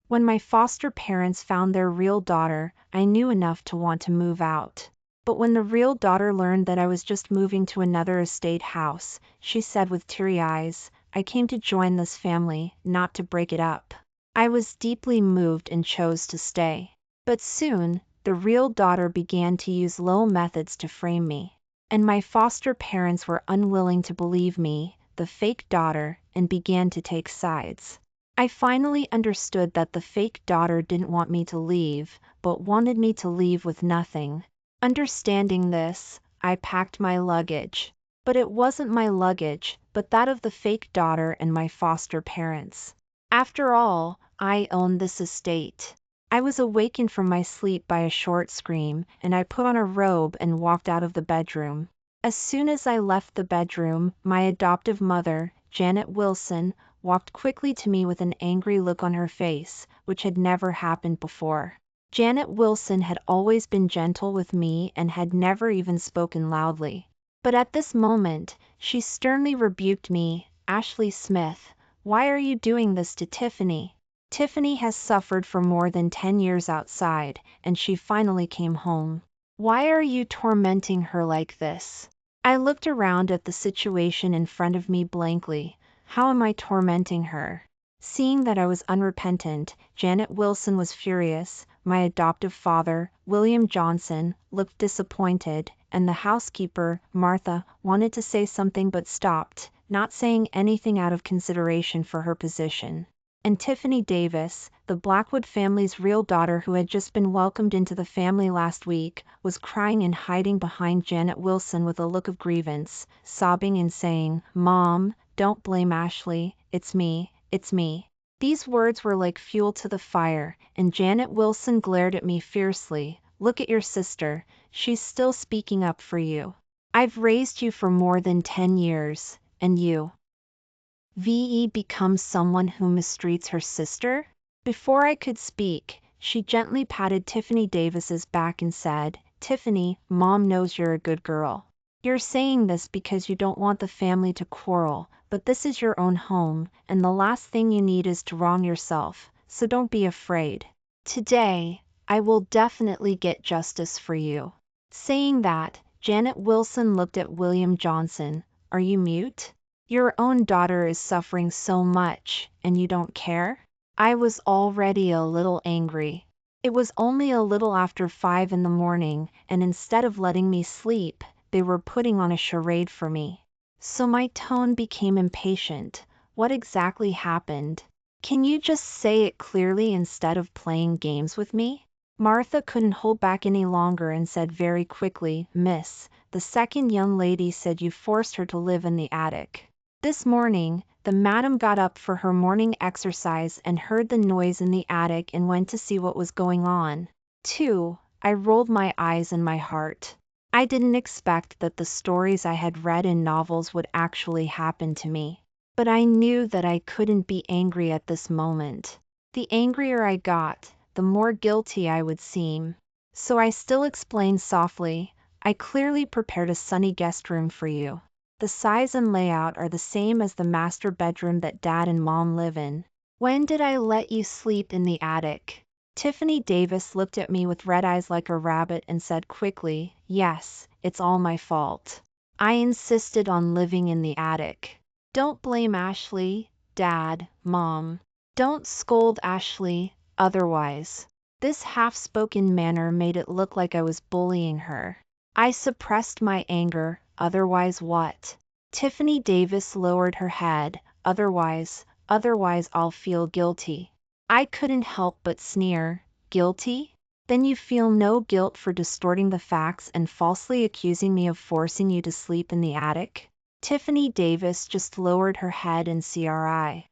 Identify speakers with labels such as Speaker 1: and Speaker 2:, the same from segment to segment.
Speaker 1: When my foster parents found their real daughter, I knew enough to want to move out. But when the real daughter learned that I was just moving to another estate house, she said with teary eyes, "I came to join this family, not to break it up." I was deeply moved and chose to stay. But soon, the real daughter began to use low methods to frame me. And my foster parents were unwilling to believe me, the fake daughter, and began to take sides. I finally understood that the fake daughter didn't want me to leave, but wanted me to leave with nothing. Understanding this, I packed my luggage. But it wasn't my luggage, but that of the fake daughter and my foster parents. After all, I owned this estate. I was awakened from my sleep by a short scream, and I put on a robe and walked out of the bedroom. As soon as I left the bedroom, my adoptive mother, Janet Wilson, walked quickly to me with an angry look on her face, which had never happened before. Janet Wilson had always been gentle with me and had never even spoken loudly. But at this moment, she sternly rebuked me. "Ashley Smith, why are you doing this to Tiffany? Tiffany has suffered for more than 10 years outside, and she finally came home. Why are you tormenting her like this?" I looked around at the situation in front of me blankly. How am I tormenting her? Seeing that I was unrepentant, Janet Wilson was furious, my adoptive father, William Johnson, looked disappointed, and the housekeeper, Martha, wanted to say something but stopped, not saying anything out of consideration for her position. And Tiffany Davis, the Blackwood family's real daughter who had just been welcomed into the family last week, was crying and hiding behind Janet Wilson with a look of grievance, sobbing and saying, "Mom, don't blame Ashley, it's me, it's me." These words were like fuel to the fire, and Janet Wilson glared at me fiercely. "Look at your sister, she's still speaking up for you. I've raised you for more than 10 years, and you become someone who mistreats her sister?" Before I could speak, she gently patted Tiffany Davis's back and said, "Tiffany, Mom knows you're a good girl. You're saying this because you don't want the family to quarrel, but this is your own home, and the last thing you need is to wrong yourself, so don't be afraid. Today, I will definitely get justice for you." Saying that, Janet Wilson looked at William Johnson. "Are you mute? Your own daughter is suffering so much, and you don't care?" I was already a little angry. It was only a little after 5 in the morning, and instead of letting me sleep, they were putting on a charade for me. So my tone became impatient. "What exactly happened? Can you just say it clearly instead of playing games with me?" Martha couldn't hold back any longer and said very quickly, "Miss, the second young lady said you forced her to live in the attic. This morning, the madam got up for her morning exercise and heard the noise in the attic and went to see what was going on. Too, I rolled my eyes in my heart. I didn't expect that the stories I had read in novels would actually happen to me. But I knew that I couldn't be angry at this moment. The angrier I got, the more guilty I would seem. So I still explained softly, "I clearly prepared a sunny guest room for you. The size and layout are the same as the master bedroom that Dad and Mom live in. When did I let you sleep in the attic?" Tiffany Davis looked at me with red eyes like a rabbit and said quickly, "Yes, it's all my fault. I insisted on living in the attic." Don't blame Ashley, Dad, Mom. Don't scold Ashley, otherwise. This half-spoken manner made it look like I was bullying her. I suppressed my anger. Otherwise what? Tiffany Davis lowered her head. Otherwise I'll feel guilty." I couldn't help but sneer. "Guilty? Then you feel no guilt for distorting the facts and falsely accusing me of forcing you to sleep in the attic?" Tiffany Davis just lowered her head and CRI.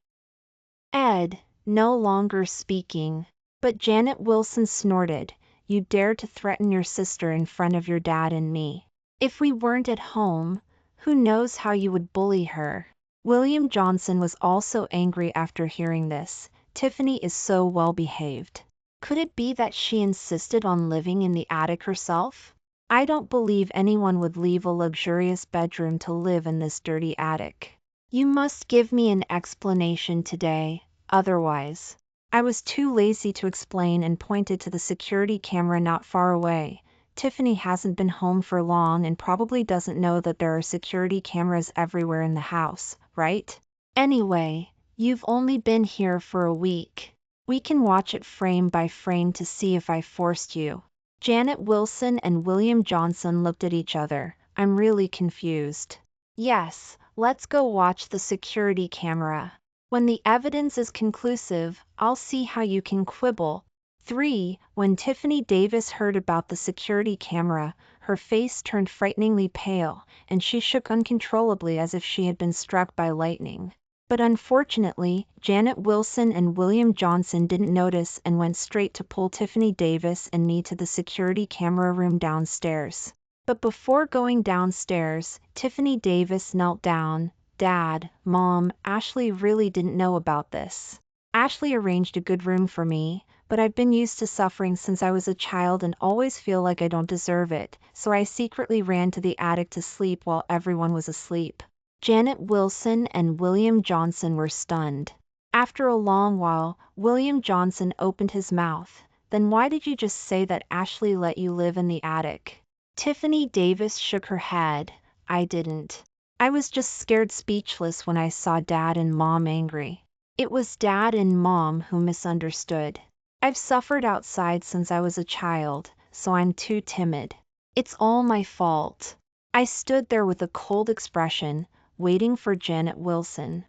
Speaker 1: Ed, no longer speaking. But Janet Wilson snorted, "You dare to threaten your sister in front of your dad and me. If we weren't at home, who knows how you would bully her." William Johnson was also angry after hearing this. "Tiffany is so well behaved. Could it be that she insisted on living in the attic herself? I don't believe anyone would leave a luxurious bedroom to live in this dirty attic. You must give me an explanation today, otherwise I was too lazy to explain and pointed to the security camera not far away. Tiffany hasn't been home for long and probably doesn't know that there are security cameras everywhere in the house, right? Anyway, you've only been here for a week. We can watch it frame by frame to see if I forced you. Janet Wilson and William Johnson looked at each other. I'm really confused. Yes, let's go watch the security camera. When the evidence is conclusive, I'll see how you can quibble. 3. When Tiffany Davis heard about the security camera, her face turned frighteningly pale, and she shook uncontrollably as if she had been struck by lightning. But unfortunately, Janet Wilson and William Johnson didn't notice and went straight to pull Tiffany Davis and me to the security camera room downstairs. But before going downstairs, Tiffany Davis knelt down. Dad, Mom, Ashley really didn't know about this. Ashley arranged a good room for me, but I've been used to suffering since I was a child and always feel like I don't deserve it, so I secretly ran to the attic to sleep while everyone was asleep. Janet Wilson and William Johnson were stunned. After a long while, William Johnson opened his mouth. Then why did you just say that Ashley let you live in the attic? Tiffany Davis shook her head. I didn't. I was just scared speechless when I saw Dad and Mom angry. It was Dad and Mom who misunderstood. I've suffered outside since I was a child, so I'm too timid. It's all my fault. I stood there with a cold expression, waiting for Janet Wilson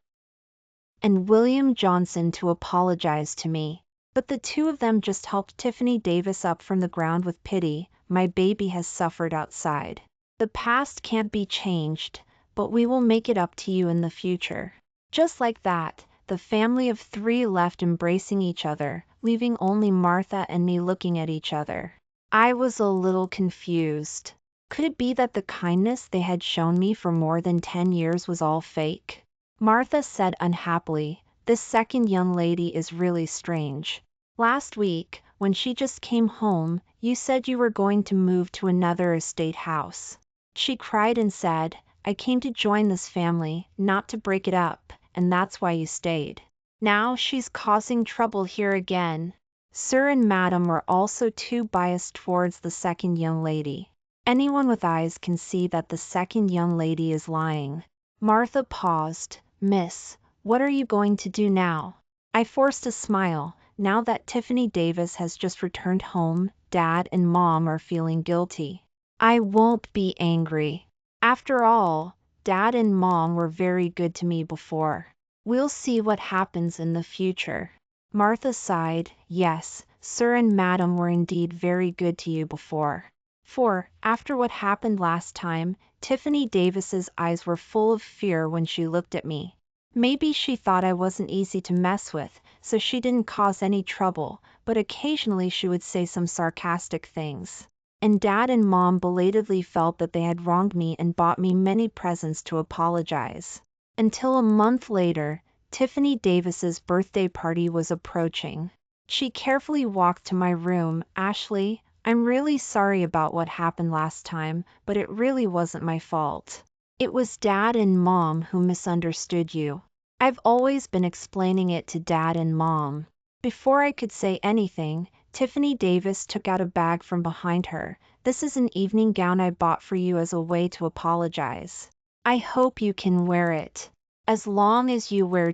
Speaker 1: and William Johnson to apologize to me. But the two of them just helped Tiffany Davis up from the ground with pity. My baby has suffered outside. The past can't be changed, but we will make it up to you in the future. Just like that, the family of 3 left embracing each other, leaving only Martha and me looking at each other. I was a little confused. Could it be that the kindness they had shown me for more than 10 years was all fake? Martha said unhappily, this second young lady is really strange. Last week, when she just came home, you said you were going to move to another estate house. She cried and said, I came to join this family, not to break it up, and that's why you stayed. Now she's causing trouble here again. Sir and Madam were also too biased towards the second young lady. Anyone with eyes can see that the second young lady is lying. Martha paused. Miss, what are you going to do now? I forced a smile. Now that Tiffany Davis has just returned home, Dad and Mom are feeling guilty. I won't be angry. After all, Dad and Mom were very good to me before. We'll see what happens in the future. Martha sighed. Yes, Sir and Madam were indeed very good to you before. For, after what happened last time, Tiffany Davis's eyes were full of fear when she looked at me. Maybe she thought I wasn't easy to mess with, so she didn't cause any trouble, but occasionally she would say some sarcastic things. And Dad and Mom belatedly felt that they had wronged me and bought me many presents to apologize. Until a month later, Tiffany Davis's birthday party was approaching. She carefully walked to my room. Ashley, I'm really sorry about what happened last time, but it really wasn't my fault. It was Dad and Mom who misunderstood you. I've always been explaining it to Dad and Mom. Before I could say anything, Tiffany Davis took out a bag from behind her. This is an evening gown I bought for you as a way to apologize. I hope you can wear it. As long as you wear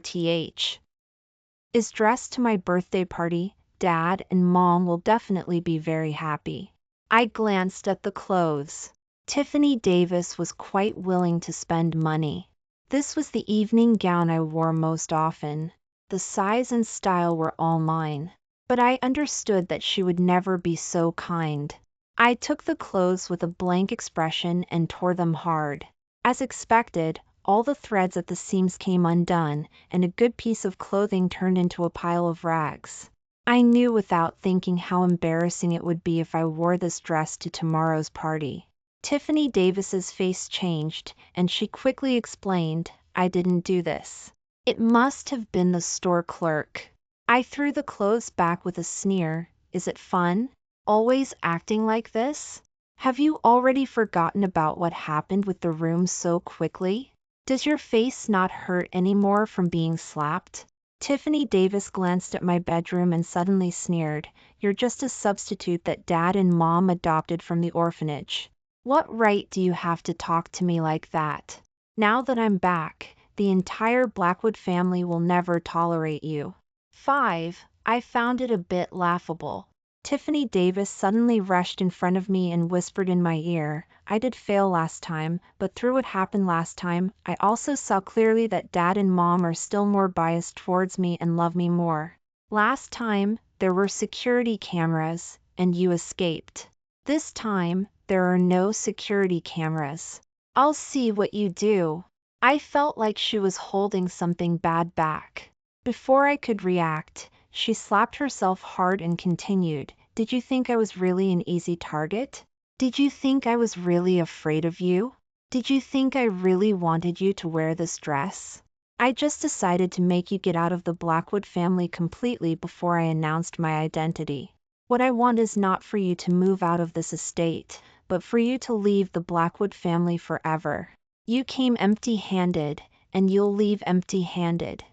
Speaker 1: is dressed to my birthday party, Dad and Mom will definitely be very happy. I glanced at the clothes. Tiffany Davis was quite willing to spend money. This was the evening gown I wore most often. The size and style were all mine. But I understood that she would never be so kind. I took the clothes with a blank expression and tore them hard. As expected, all the threads at the seams came undone, and a good piece of clothing turned into a pile of rags. I knew without thinking how embarrassing it would be if I wore this dress to tomorrow's party. Tiffany Davis's face changed, and she quickly explained, I didn't do this. It must have been the store clerk. I threw the clothes back with a sneer. Is it fun? Always acting like this? Have you already forgotten about what happened with the room so quickly? Does your face not hurt anymore from being slapped? Tiffany Davis glanced at my bedroom and suddenly sneered, "You're just a substitute that Dad and Mom adopted from the orphanage. What right do you have to talk to me like that? Now that I'm back, the entire Blackwood family will never tolerate you." 5. I found it a bit laughable. Tiffany Davis suddenly rushed in front of me and whispered in my ear, "I did fail last time, but through what happened last time, I also saw clearly that Dad and Mom are still more biased towards me and love me more. Last time, there were security cameras, and you escaped. This time, there are no security cameras. I'll see what you do." I felt like she was holding something bad back. Before I could react, she slapped herself hard and continued, "Did you think I was really an easy target? Did you think I was really afraid of you? Did you think I really wanted you to wear this dress? I just decided to make you get out of the Blackwood family completely before I announced my identity. What I want is not for you to move out of this estate, but for you to leave the Blackwood family forever. You came empty-handed, and you'll leave empty-handed.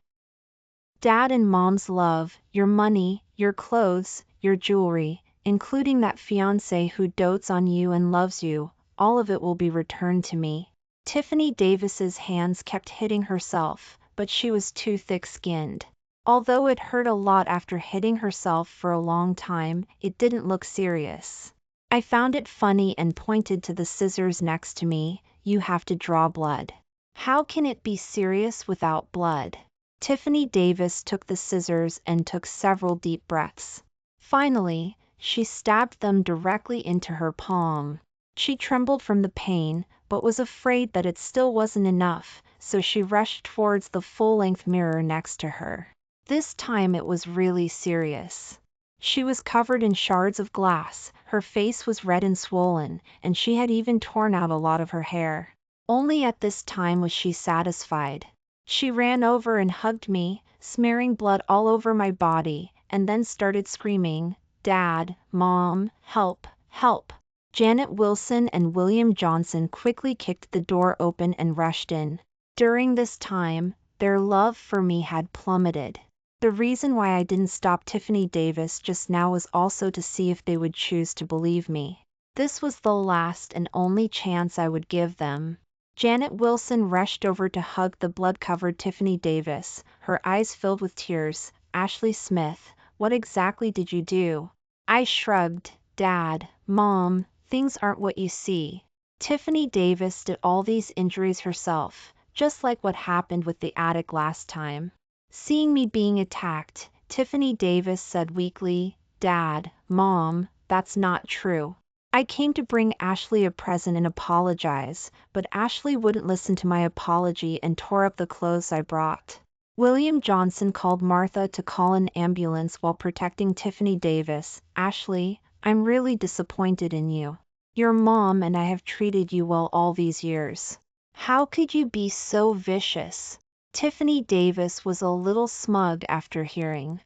Speaker 1: Dad and Mom's love, your money, your clothes, your jewelry, including that fiancé who dotes on you and loves you, all of it will be returned to me." Tiffany Davis's hands kept hitting herself, but she was too thick-skinned. Although it hurt a lot after hitting herself for a long time, it didn't look serious. I found it funny and pointed to the scissors next to me. "You have to draw blood. How can it be serious without blood?" Tiffany Davis took the scissors and took several deep breaths. Finally, she stabbed them directly into her palm. She trembled from the pain, but was afraid that it still wasn't enough, so she rushed towards the full-length mirror next to her. This time it was really serious. She was covered in shards of glass, her face was red and swollen, and she had even torn out a lot of her hair. Only at this time was she satisfied. She ran over and hugged me, smearing blood all over my body, and then started screaming, "Dad, Mom, help, help." Janet Wilson and William Johnson quickly kicked the door open and rushed in. During this time, their love for me had plummeted. The reason why I didn't stop Tiffany Davis just now was also to see if they would choose to believe me. This was the last and only chance I would give them. Janet Wilson rushed over to hug the blood-covered Tiffany Davis, her eyes filled with tears. "Ashley Smith, what exactly did you do?" I shrugged. "Dad, Mom, things aren't what you see. Tiffany Davis did all these injuries herself, just like what happened with the attic last time." Seeing me being attacked, Tiffany Davis said weakly, "Dad, Mom, that's not true. I came to bring Ashley a present and apologize, but Ashley wouldn't listen to my apology and tore up the clothes I brought." William Johnson called Martha to call an ambulance while protecting Tiffany Davis. "Ashley, I'm really disappointed in you. Your mom and I have treated you well all these years. How could you be so vicious?" Tiffany Davis was a little smug after hearing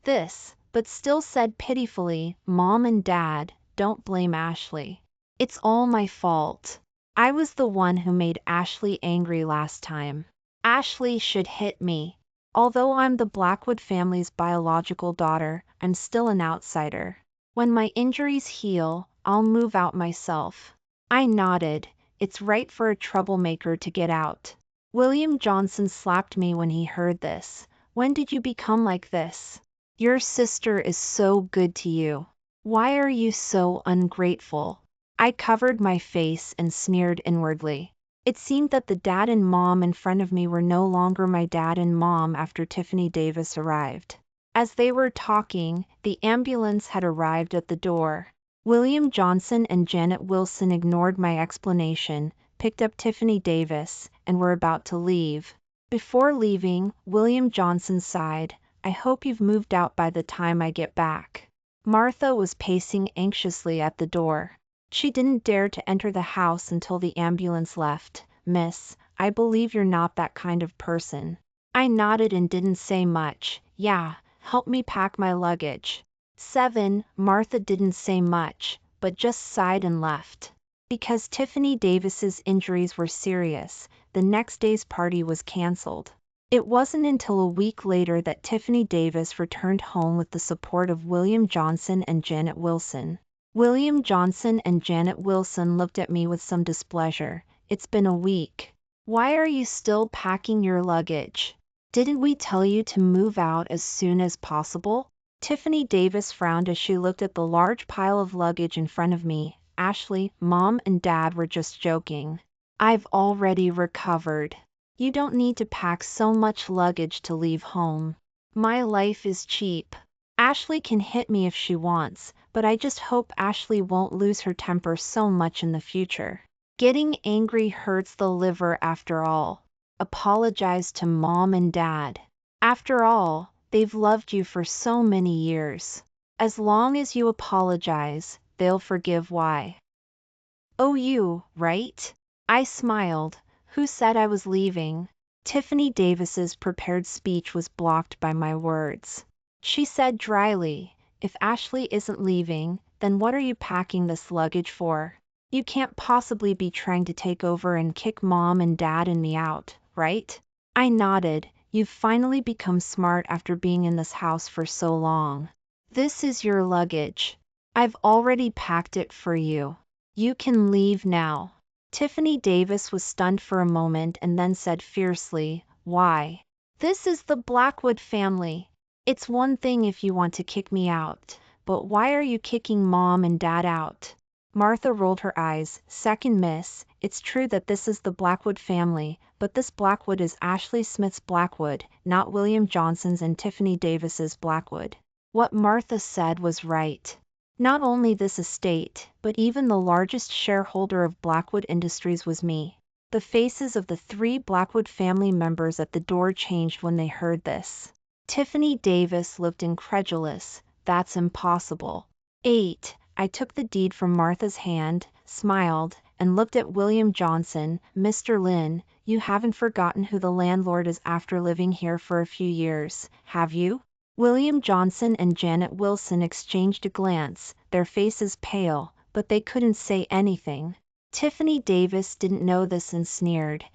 Speaker 1: this, but still said pitifully, "Mom and Dad, don't blame Ashley. It's all my fault. I was the one who made Ashley angry last time. Ashley should hit me. Although I'm the Blackwood family's biological daughter, I'm still an outsider. When my injuries heal, I'll move out myself." I nodded. It's right for a troublemaker to get out. William Johnson slapped me when he heard this. "When did you become like this? Your sister is so good to you. Why are you so ungrateful?" I covered my face and sneered inwardly. It seemed that the dad and mom in front of me were no longer my dad and mom after Tiffany Davis arrived. As they were talking, the ambulance had arrived at the door. William Johnson and Janet Wilson ignored my explanation, picked up Tiffany Davis, and were about to leave. Before leaving, William Johnson sighed, "I hope you've moved out by the time I get back." Martha was pacing anxiously at the door. She didn't dare to enter the house until the ambulance left. "Miss, I believe you're not that kind of person." I nodded and didn't say much. "Yeah, help me pack my luggage." 7. Martha didn't say much, but just sighed and left. Because Tiffany Davis's injuries were serious, the next day's party was cancelled. It wasn't until a week later that Tiffany Davis returned home with the support of William Johnson and Janet Wilson. William Johnson and Janet Wilson looked at me with some displeasure. It's been a week. Why are you still packing your luggage? Didn't we tell you to move out as soon as possible? Tiffany Davis frowned as she looked at the large pile of luggage in front of me. Ashley, Mom and Dad were just joking. I've already recovered. You don't need to pack so much luggage to leave home. My life is cheap. Ashley can hit me if she wants, but I just hope Ashley won't lose her temper so much in the future. Getting angry hurts the liver after all. Apologize to Mom and Dad. After all, they've loved you for so many years. As long as you apologize, they'll forgive. Why? Oh, you, right? I smiled. Who said I was leaving? Tiffany Davis's prepared speech was blocked by my words. She said dryly, if Ashley isn't leaving, then what are you packing this luggage for? You can't possibly be trying to take over and kick Mom and Dad and me out, right? I nodded. You've finally become smart after being in this house for so long. This is your luggage. I've already packed it for you. You can leave now. Tiffany Davis was stunned for a moment and then said fiercely, why? This is the Blackwood family. It's one thing if you want to kick me out, but why are you kicking Mom and Dad out? Martha rolled her eyes. Second miss, it's true that this is the Blackwood family, but this Blackwood is Ashley Smith's Blackwood, not William Johnson's and Tiffany Davis's Blackwood. What Martha said was right. Not only this estate, but even the largest shareholder of Blackwood Industries was me. The faces of the 3 Blackwood family members at the door changed when they heard this. Tiffany Davis looked incredulous. That's impossible. 8. I took the deed from Martha's hand, smiled, and looked at William Johnson. Mr. Lynn, you haven't forgotten who the landlord is after living here for a few years, have you? William Johnson and Janet Wilson exchanged a glance, their faces pale, but they couldn't say anything. Tiffany Davis didn't know this and sneered,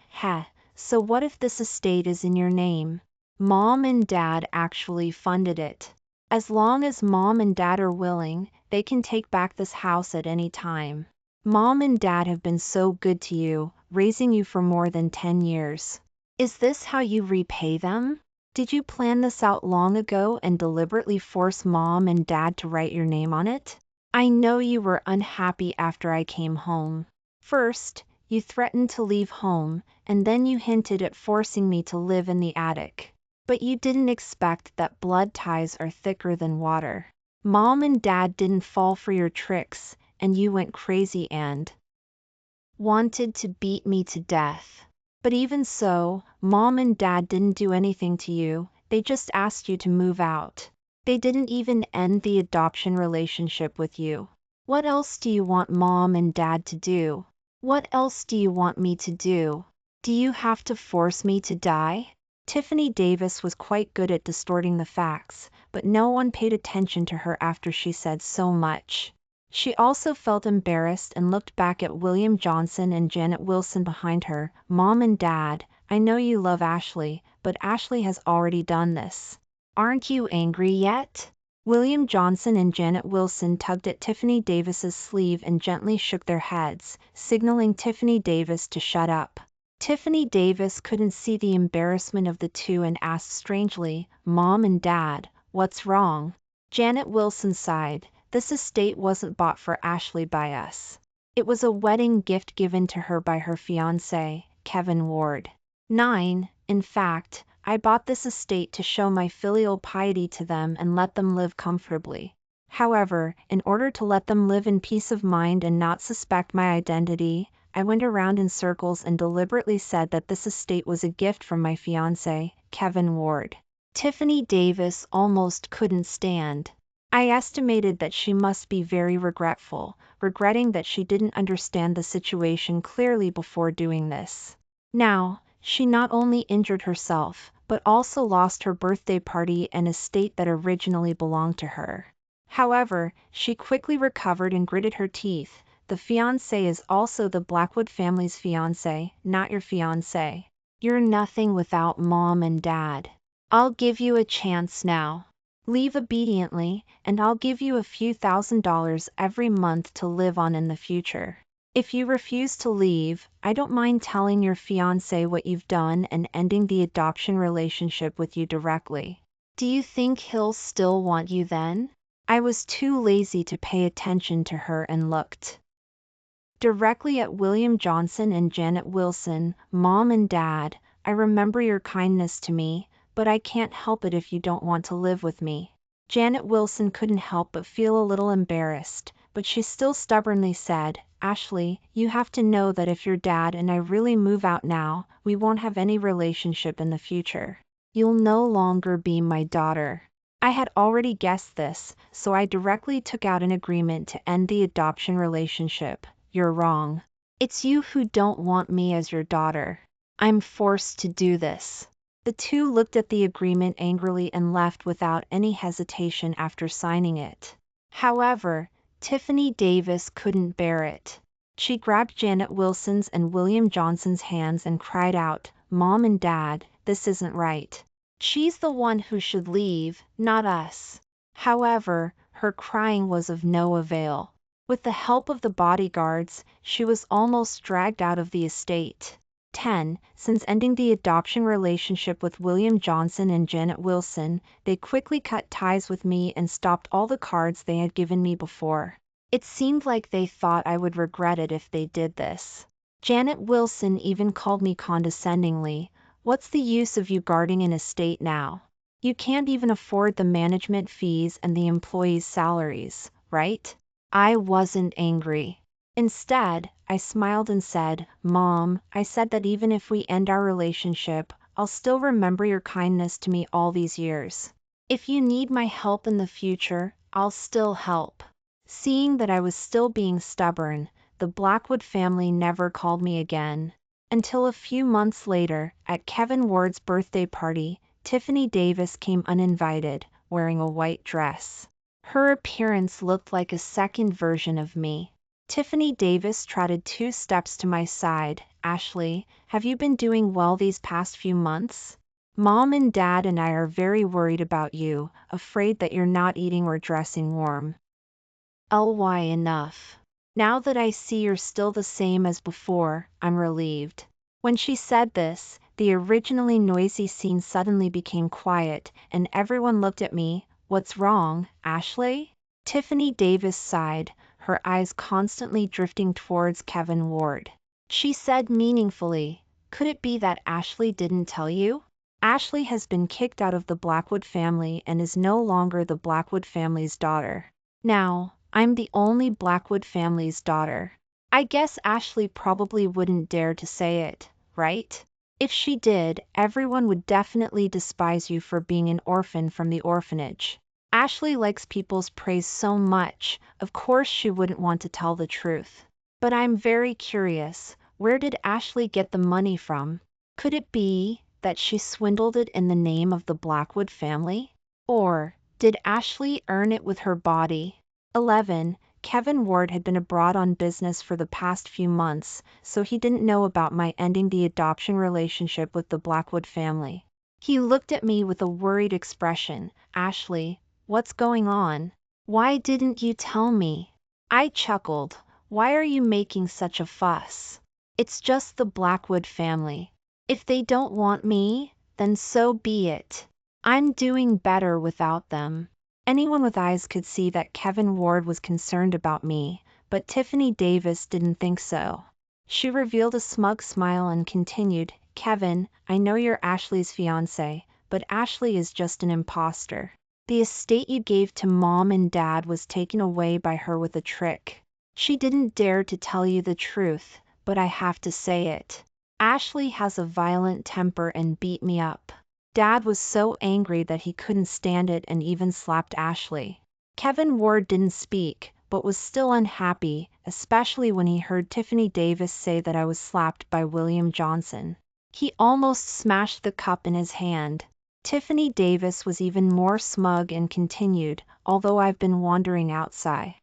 Speaker 1: so what if this estate is in your name? Mom and Dad actually funded it. As long as Mom and Dad are willing, they can take back this house at any time. Mom and Dad have been so good to you, raising you for more than 10 years. Is this how you repay them? Did you plan this out long ago and deliberately force Mom and Dad to write your name on it? I know you were unhappy after I came home. First, you threatened to leave home, and then you hinted at forcing me to live in the attic. But you didn't expect that blood ties are thicker than water. Mom and Dad didn't fall for your tricks, and you went crazy and wanted to beat me to death. But even so, Mom and Dad didn't do anything to you, they just asked you to move out. They didn't even end the adoption relationship with you. What else do you want Mom and Dad to do? What else do you want me to do? Do you have to force me to die? Tiffany Davis was quite good at distorting the facts, but no one paid attention to her after she said so much. She also felt embarrassed and looked back at William Johnson and Janet Wilson behind her. Mom and Dad, I know you love Ashley, but Ashley has already done this. Aren't you angry yet? William Johnson and Janet Wilson tugged at Tiffany Davis's sleeve and gently shook their heads, signaling Tiffany Davis to shut up. Tiffany Davis couldn't see the embarrassment of the two and asked strangely, Mom and Dad, what's wrong? Janet Wilson sighed. This estate wasn't bought for Ashley by us. It was a wedding gift given to her by her fiancé, Kevin Ward. 9. In fact, I bought this estate to show my filial piety to them and let them live comfortably. However, in order to let them live in peace of mind and not suspect my identity, I went around in circles and deliberately said that this estate was a gift from my fiancé, Kevin Ward. Tiffany Davis almost couldn't stand. I estimated that she must be very regretful, regretting that she didn't understand the situation clearly before doing this. Now, she not only injured herself, but also lost her birthday party and estate that originally belonged to her. However, she quickly recovered and gritted her teeth. The fiancé is also the Blackwood family's fiancé, not your fiancé. You're nothing without mom and dad. I'll give you a chance now. Leave obediently, and I'll give you a few $1,000s every month to live on in the future. If you refuse to leave, I don't mind telling your fiancé what you've done and ending the adoption relationship with you directly. Do you think he'll still want you then? I was too lazy to pay attention to her and looked directly at William Johnson and Janet Wilson. Mom and Dad, I remember your kindness to me, but I can't help it if you don't want to live with me. Janet Wilson couldn't help but feel a little embarrassed, but she still stubbornly said, Ashley, you have to know that if your dad and I really move out now, we won't have any relationship in the future. You'll no longer be my daughter. I had already guessed this, so I directly took out an agreement to end the adoption relationship. You're wrong. It's you who don't want me as your daughter. I'm forced to do this. The two looked at the agreement angrily and left without any hesitation after signing it. However, Tiffany Davis couldn't bear it. She grabbed Janet Wilson's and William Johnson's hands and cried out, Mom and Dad, this isn't right. She's the one who should leave, not us. However, her crying was of no avail. With the help of the bodyguards, she was almost dragged out of the estate. 10. Since ending the adoption relationship with William Johnson and Janet Wilson, they quickly cut ties with me and stopped all the cards they had given me before. It seemed like they thought I would regret it if they did this. Janet Wilson even called me condescendingly, What's the use of you guarding an estate now? You can't even afford the management fees and the employees' salaries, right? I wasn't angry. Instead, I smiled and said, Mom, I said that even if we end our relationship, I'll still remember your kindness to me all these years. If you need my help in the future, I'll still help. Seeing that I was still being stubborn, the Blackwood family never called me again. Until a few months later, at Kevin Ward's birthday party, Tiffany Davis came uninvited, wearing a white dress. Her appearance looked like a second version of me. Tiffany Davis trotted 2 steps to my side. Ashley, have you been doing well these past few months? Mom and Dad and I are very worried about you, afraid that you're not eating or dressing warm. Ly enough. Now that I see you're still the same as before, I'm relieved. When she said this, the originally noisy scene suddenly became quiet, and everyone looked at me. What's wrong, Ashley? Tiffany Davis sighed, her eyes constantly drifting towards Kevin Ward. She said meaningfully, Could it be that Ashley didn't tell you? Ashley has been kicked out of the Blackwood family and is no longer the Blackwood family's daughter. Now, I'm the only Blackwood family's daughter. I guess Ashley probably wouldn't dare to say it, right? If she did, everyone would definitely despise you for being an orphan from the orphanage. Ashley likes people's praise so much, of course she wouldn't want to tell the truth. But I'm very curious, where did Ashley get the money from? Could it be that she swindled it in the name of the Blackwood family? Or did Ashley earn it with her body? 11. Kevin Ward had been abroad on business for the past few months, so he didn't know about my ending the adoption relationship with the Blackwood family. He looked at me with a worried expression. Ashley, what's going on? Why didn't you tell me? I chuckled. Why are you making such a fuss? It's just the Blackwood family. If they don't want me, then so be it. I'm doing better without them. Anyone with eyes could see that Kevin Ward was concerned about me, but Tiffany Davis didn't think so. She revealed a smug smile and continued, Kevin, I know you're Ashley's fiancé, but Ashley is just an imposter. The estate you gave to Mom and Dad was taken away by her with a trick. She didn't dare to tell you the truth, but I have to say it. Ashley has a violent temper and beat me up. Dad was so angry that he couldn't stand it and even slapped Ashley. Kevin Ward didn't speak, but was still unhappy, especially when he heard Tiffany Davis say that I was slapped by William Johnson. He almost smashed the cup in his hand. Tiffany Davis was even more smug and continued, although I've been wandering outside.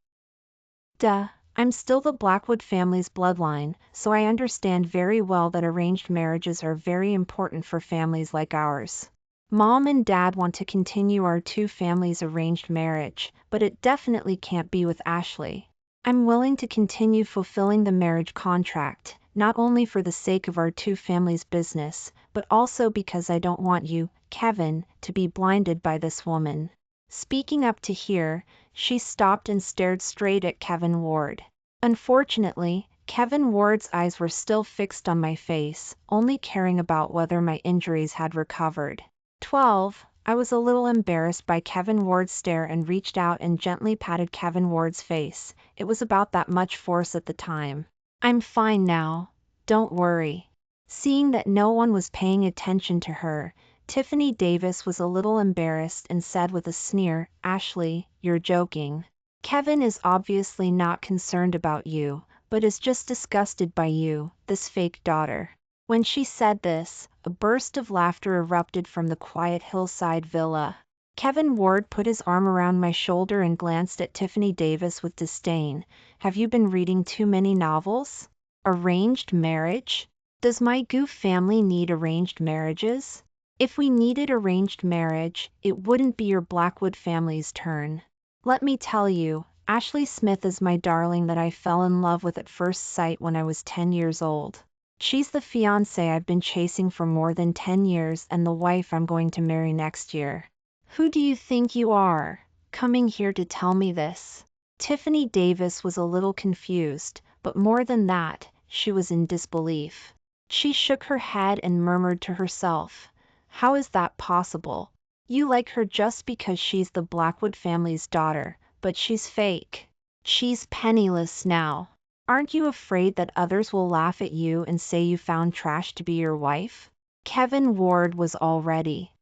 Speaker 1: I'm still the Blackwood family's bloodline, so I understand very well that arranged marriages are very important for families like ours. Mom and Dad want to continue our two families' arranged marriage, but it definitely can't be with Ashley. I'm willing to continue fulfilling the marriage contract, not only for the sake of our two families' business, but also because I don't want you, Kevin, to be blinded by this woman. Speaking up to here, she stopped and stared straight at Kevin Ward. Unfortunately, Kevin Ward's eyes were still fixed on my face, only caring about whether my injuries had recovered. 12. I was a little embarrassed by Kevin Ward's stare and reached out and gently patted Kevin Ward's face. It was about that much force at the time. I'm fine now. Don't worry. Seeing that no one was paying attention to her, Tiffany Davis was a little embarrassed and said with a sneer, Ashley, you're joking. Kevin is obviously not concerned about you, but is just disgusted by you, this fake daughter. When she said this, a burst of laughter erupted from the quiet hillside villa. Kevin Ward put his arm around my shoulder and glanced at Tiffany Davis with disdain. Have you been reading too many novels? Arranged marriage? Does my goof family need arranged marriages? If we needed arranged marriage, it wouldn't be your Blackwood family's turn. Let me tell you, Ashley Smith is my darling that I fell in love with at first sight when I was 10 years old. She's the fiancé I've been chasing for more than 10 years and the wife I'm going to marry next year. Who do you think you are, coming here to tell me this? Tiffany Davis was a little confused, but more than that, she was in disbelief. She shook her head and murmured to herself, how is that possible? You like her just because she's the Blackwood family's daughter, but she's fake. She's penniless now. Aren't you afraid that others will laugh at you and say you found trash to be your wife? Kevin Ward was already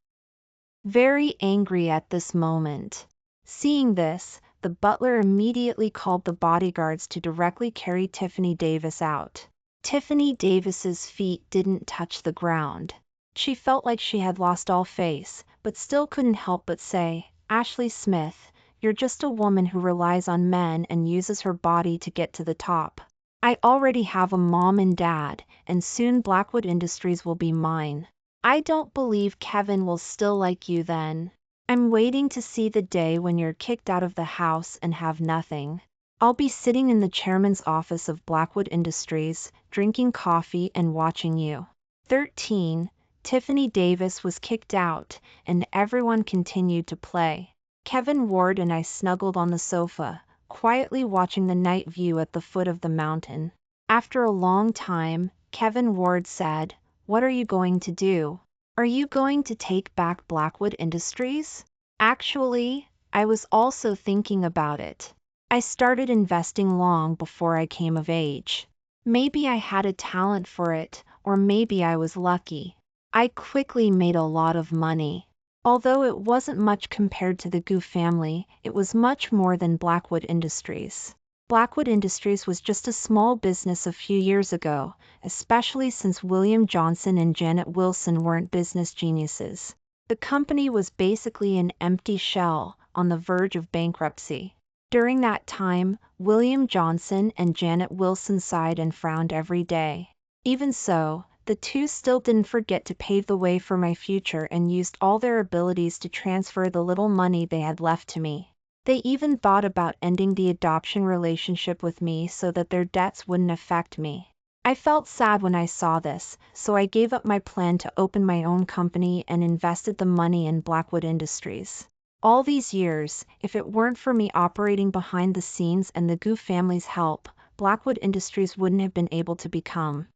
Speaker 1: very angry at this moment. Seeing this, the butler immediately called the bodyguards to directly carry Tiffany Davis out. Tiffany Davis's feet didn't touch the ground. She felt like she had lost all face, but still couldn't help but say, Ashley Smith, you're just a woman who relies on men and uses her body to get to the top. I already have a mom and dad, and soon Blackwood Industries will be mine. I don't believe Kevin will still like you then. I'm waiting to see the day when you're kicked out of the house and have nothing. I'll be sitting in the chairman's office of Blackwood Industries, drinking coffee and watching you. 13. Tiffany Davis was kicked out, and everyone continued to play. Kevin Ward and I snuggled on the sofa, quietly watching the night view at the foot of the mountain. After a long time, Kevin Ward said, What are you going to do? Are you going to take back Blackwood Industries? Actually, I was also thinking about it. I started investing long before I came of age. Maybe I had a talent for it, or maybe I was lucky. I quickly made a lot of money. Although it wasn't much compared to the Gu family, it was much more than Blackwood Industries. Blackwood Industries was just a small business a few years ago, especially since William Johnson and Janet Wilson weren't business geniuses. The company was basically an empty shell, on the verge of bankruptcy. During that time, William Johnson and Janet Wilson sighed and frowned every day. Even so, the two still didn't forget to pave the way for my future and used all their abilities to transfer the little money they had left to me. They even thought about ending the adoption relationship with me so that their debts wouldn't affect me. I felt sad when I saw this, so I gave up my plan to open my own company and invested the money in Blackwood Industries. All these years, if it weren't for me operating behind the scenes and the Gu family's help, Blackwood Industries wouldn't have been able to become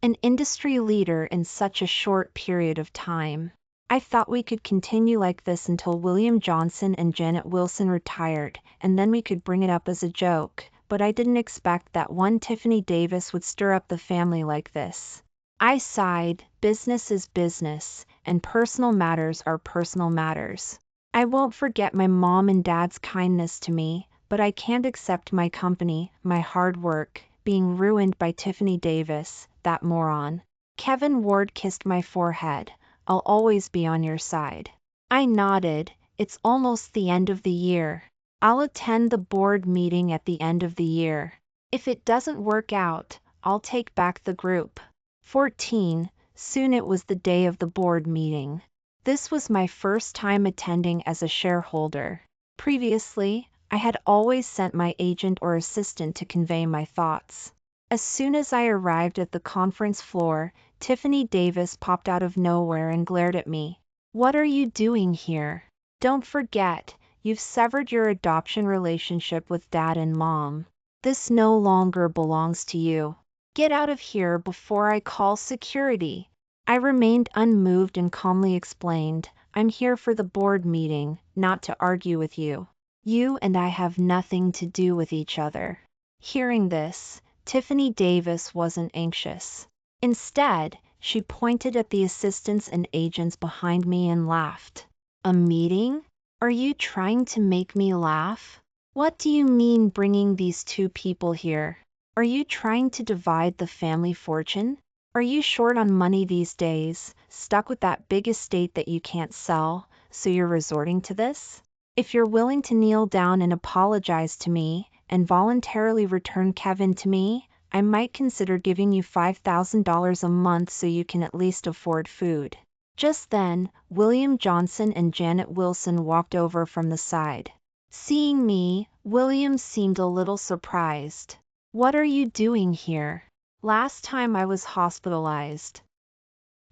Speaker 1: an industry leader in such a short period of time. I thought we could continue like this until William Johnson and Janet Wilson retired, and then we could bring it up as a joke, but I didn't expect that one Tiffany Davis would stir up the family like this. I sighed, business is business, and personal matters are personal matters. I won't forget my mom and dad's kindness to me, but I can't accept my company, my hard work, being ruined by Tiffany Davis, that moron. Kevin Ward kissed my forehead. I'll always be on your side. I nodded. It's almost the end of the year. I'll attend the board meeting at the end of the year. If it doesn't work out, I'll take back the group. 14. Soon it was the day of the board meeting. This was my first time attending as a shareholder. Previously, I had always sent my agent or assistant to convey my thoughts. As soon as I arrived at the conference floor, Tiffany Davis popped out of nowhere and glared at me. What are you doing here? Don't forget, you've severed your adoption relationship with Dad and Mom. This no longer belongs to you. Get out of here before I call security. I remained unmoved and calmly explained, I'm here for the board meeting, not to argue with you. You and I have nothing to do with each other. Hearing this, Tiffany Davis wasn't anxious. Instead, she pointed at the assistants and agents behind me and laughed. A meeting? Are you trying to make me laugh? What do you mean bringing these two people here? Are you trying to divide the family fortune? Are you short on money these days, stuck with that big estate that you can't sell, so you're resorting to this? If you're willing to kneel down and apologize to me, and voluntarily return Kevin to me, I might consider giving you $5,000 a month so you can at least afford food. Just then, William Johnson and Janet Wilson walked over from the side. Seeing me, William seemed a little surprised. What are you doing here? Last time I was hospitalized.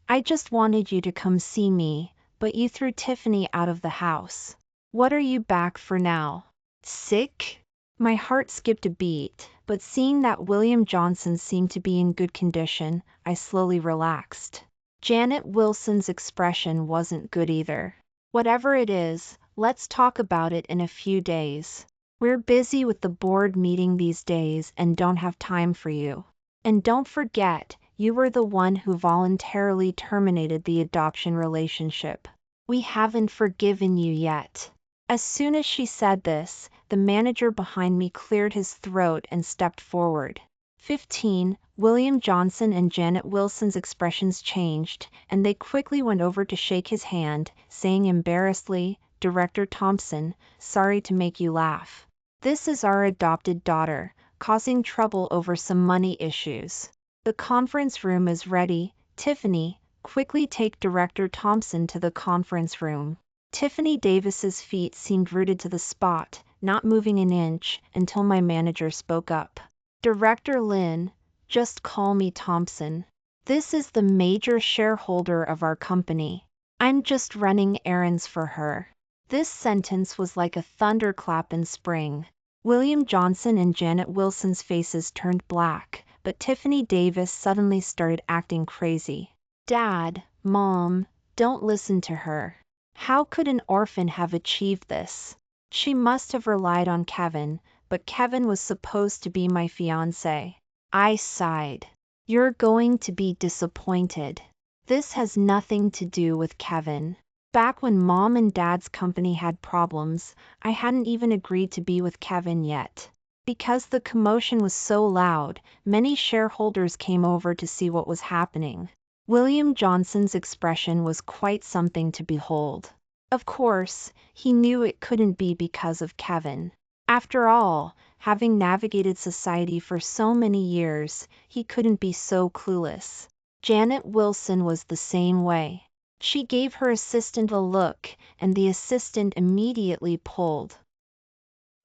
Speaker 1: I just wanted you to come see me, but you threw Tiffany out of the house. What are you back for now? Sick? My heart skipped a beat, but seeing that William Johnson seemed to be in good condition, I slowly relaxed. Janet Wilson's expression wasn't good either. Whatever it is, let's talk about it in a few days. We're busy with the board meeting these days and don't have time for you. And don't forget, you were the one who voluntarily terminated the adoption relationship. We haven't forgiven you yet. As soon as she said this, the manager behind me cleared his throat and stepped forward. 15. William Johnson and Janet Wilson's expressions changed, and they quickly went over to shake his hand, saying embarrassedly, Director Thompson, sorry to make you laugh. This is our adopted daughter, causing trouble over some money issues. The conference room is ready. Tiffany, quickly take Director Thompson to the conference room. Tiffany Davis's feet seemed rooted to the spot, not moving an inch, until my manager spoke up. Director Lin, just call me Thompson. This is the major shareholder of our company. I'm just running errands for her. This sentence was like a thunderclap in spring. William Johnson and Janet Wilson's faces turned black, but Tiffany Davis suddenly started acting crazy. Dad, Mom, don't listen to her. How could an orphan have achieved this? She must have relied on Kevin, but Kevin was supposed to be my fiancé. I sighed. You're going to be disappointed. This has nothing to do with Kevin. Back when Mom and Dad's company had problems, I hadn't even agreed to be with Kevin yet. Because the commotion was so loud, many shareholders came over to see what was happening. William Johnson's expression was quite something to behold. Of course, he knew it couldn't be because of Kevin. After all, having navigated society for so many years, he couldn't be so clueless. Janet Wilson was the same way. She gave her assistant a look, and the assistant immediately pulled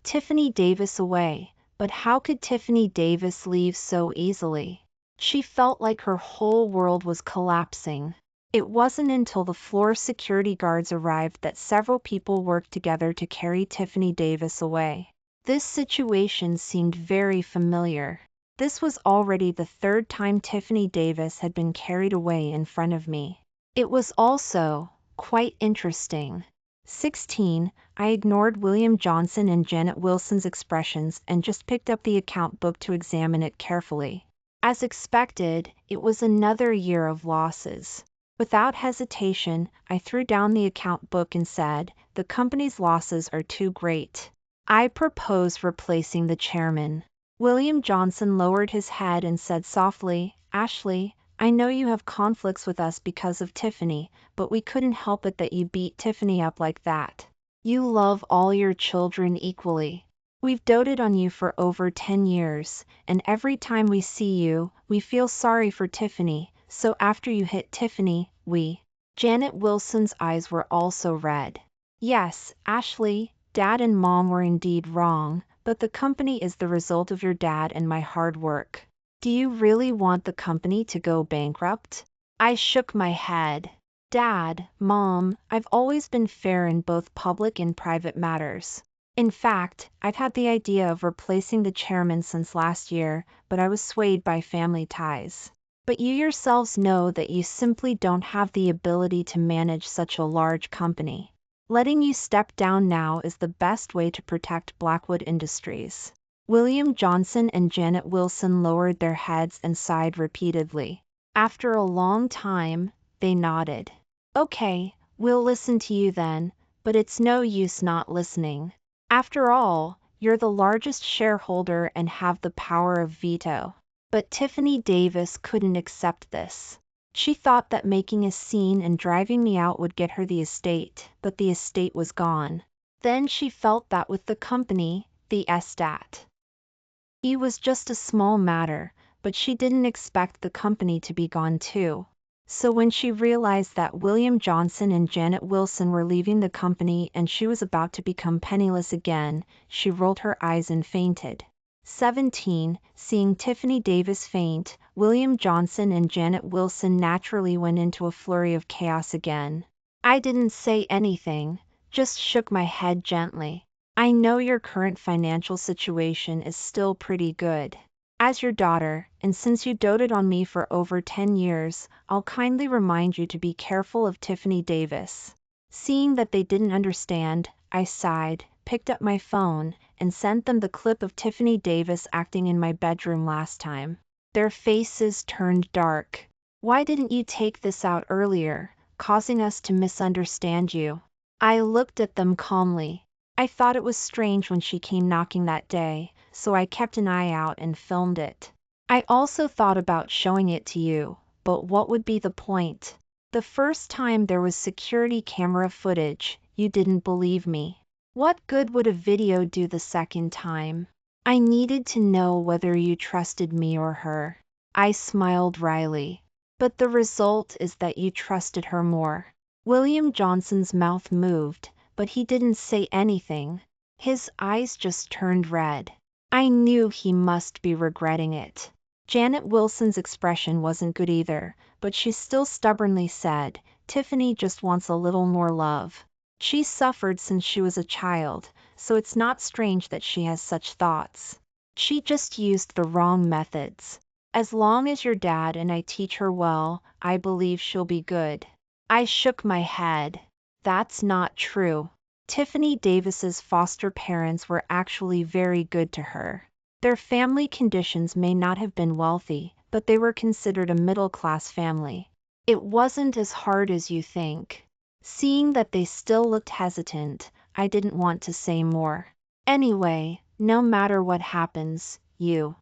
Speaker 1: Tiffany Davis away. But how could Tiffany Davis leave so easily? She felt like her whole world was collapsing. It wasn't until the floor security guards arrived that several people worked together to carry Tiffany Davis away. This situation seemed very familiar. This was already the third time Tiffany Davis had been carried away in front of me. It was also quite interesting. 16. I ignored William Johnson and Janet Wilson's expressions and just picked up the account book to examine it carefully. As expected, it was another year of losses. Without hesitation, I threw down the account book and said, the company's losses are too great. I propose replacing the chairman. William Johnson lowered his head and said softly, Ashley, I know you have conflicts with us because of Tiffany, but we couldn't help it that you beat Tiffany up like that. You love all your children equally. We've doted on you for over 10 years, and every time we see you, we feel sorry for Tiffany, so after you hit Tiffany, Janet Wilson's eyes were also red. Yes, Ashley, Dad and Mom were indeed wrong, but the company is the result of your dad and my hard work. Do you really want the company to go bankrupt? I shook my head. Dad, Mom, I've always been fair in both public and private matters. In fact, I've had the idea of replacing the chairman since last year, but I was swayed by family ties. But you yourselves know that you simply don't have the ability to manage such a large company. Letting you step down now is the best way to protect Blackwood Industries. William Johnson and Janet Wilson lowered their heads and sighed repeatedly. After a long time, they nodded. Okay, we'll listen to you then, but it's no use not listening. After all, you're the largest shareholder and have the power of veto. But Tiffany Davis couldn't accept this. She thought that making a scene and driving me out would get her the estate, but the estate was gone. Then she felt that with the company, the estate. It was just a small matter, but she didn't expect the company to be gone too. So when she realized that William Johnson and Janet Wilson were leaving the company and she was about to become penniless again, she rolled her eyes and fainted. 17. Seeing Tiffany Davis faint, William Johnson and Janet Wilson naturally went into a flurry of chaos again. I didn't say anything, just shook my head gently. I know your current financial situation is still pretty good. As your daughter, and since you doted on me for over 10 years, I'll kindly remind you to be careful of Tiffany Davis. Seeing that they didn't understand, I sighed, picked up my phone, and sent them the clip of Tiffany Davis acting in my bedroom last time. Their faces turned dark. Why didn't you take this out earlier, causing us to misunderstand you? I looked at them calmly. I thought it was strange when she came knocking that day, so I kept an eye out and filmed it. I also thought about showing it to you, but what would be the point? The first time there was security camera footage, you didn't believe me. What good would a video do the second time? I needed to know whether you trusted me or her. I smiled wryly. But the result is that you trusted her more. William Johnson's mouth moved, but he didn't say anything. His eyes just turned red. I knew he must be regretting it. Janet Wilson's expression wasn't good either, but she still stubbornly said, Tiffany just wants a little more love. She suffered since she was a child, so it's not strange that she has such thoughts. She just used the wrong methods. As long as your dad and I teach her well, I believe she'll be good. I shook my head. That's not true. Tiffany Davis's foster parents were actually very good to her. Their family conditions may not have been wealthy, but they were considered a middle-class family. It wasn't as hard as you think. Seeing that they still looked hesitant, I didn't want to say more. Anyway, no matter what happens, you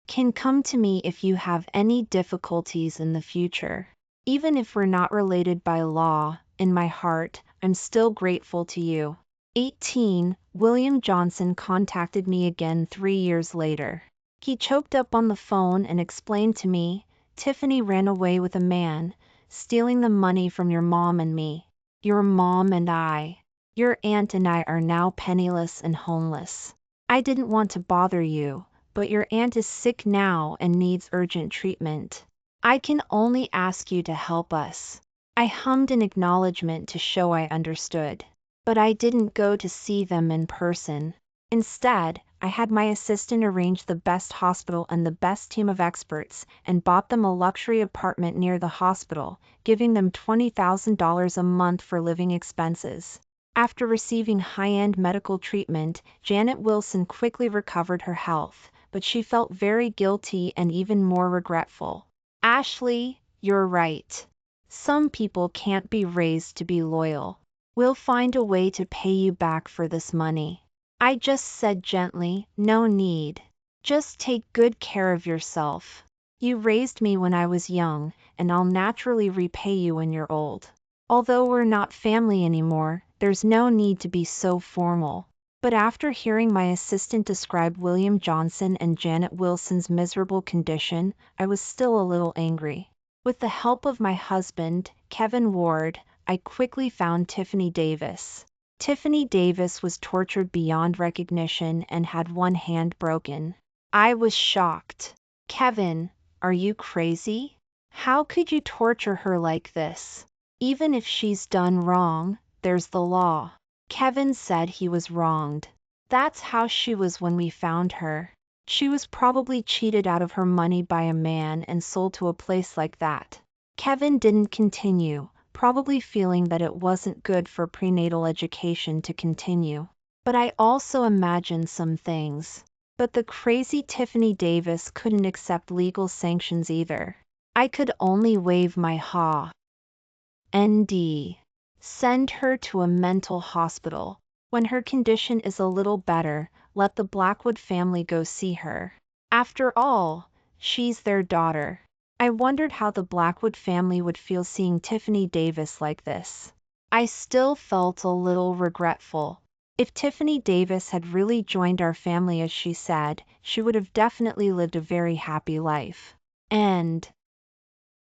Speaker 1: can come to me if you have any difficulties in the future. Even if we're not related by law, in my heart, I'm still grateful to you. 18. William Johnson contacted me again 3 years later. He choked up on the phone and explained to me, Tiffany ran away with a man, stealing the money from your mom and me. Your mom and I. Your aunt and I are now penniless and homeless. I didn't want to bother you, but your aunt is sick now and needs urgent treatment. I can only ask you to help us. I hummed an acknowledgement to show I understood. But I didn't go to see them in person. Instead, I had my assistant arrange the best hospital and the best team of experts and bought them a luxury apartment near the hospital, giving them $20,000 a month for living expenses. After receiving high-end medical treatment, Janet Wilson quickly recovered her health, but she felt very guilty and even more regretful. Ashley, you're right. Some people can't be raised to be loyal. We'll find a way to pay you back for this money. I just said gently, no need. Just take good care of yourself. You raised me when I was young, and I'll naturally repay you when you're old. Although we're not family anymore, there's no need to be so formal. But after hearing my assistant describe William Johnson and Janet Wilson's miserable condition, I was still a little angry. With the help of my husband, Kevin Ward, I quickly found Tiffany Davis. Tiffany Davis was tortured beyond recognition and had one hand broken. I was shocked. Kevin, are you crazy? How could you torture her like this? Even if she's done wrong, there's the law. Kevin said he was wronged. That's how she was when we found her. She was probably cheated out of her money by a man and sold to a place like that. Kevin didn't continue, probably feeling that it wasn't good for prenatal education to continue. But I also imagined some things. But the crazy Tiffany Davis couldn't accept legal sanctions either. I could only wave my ND. Send her to a mental hospital. When her condition is a little better, let the Blackwood family go see her. After all, she's their daughter. I wondered how the Blackwood family would feel seeing Tiffany Davis like this. I still felt a little regretful. If Tiffany Davis had really joined our family as she said, she would have definitely lived a very happy life. And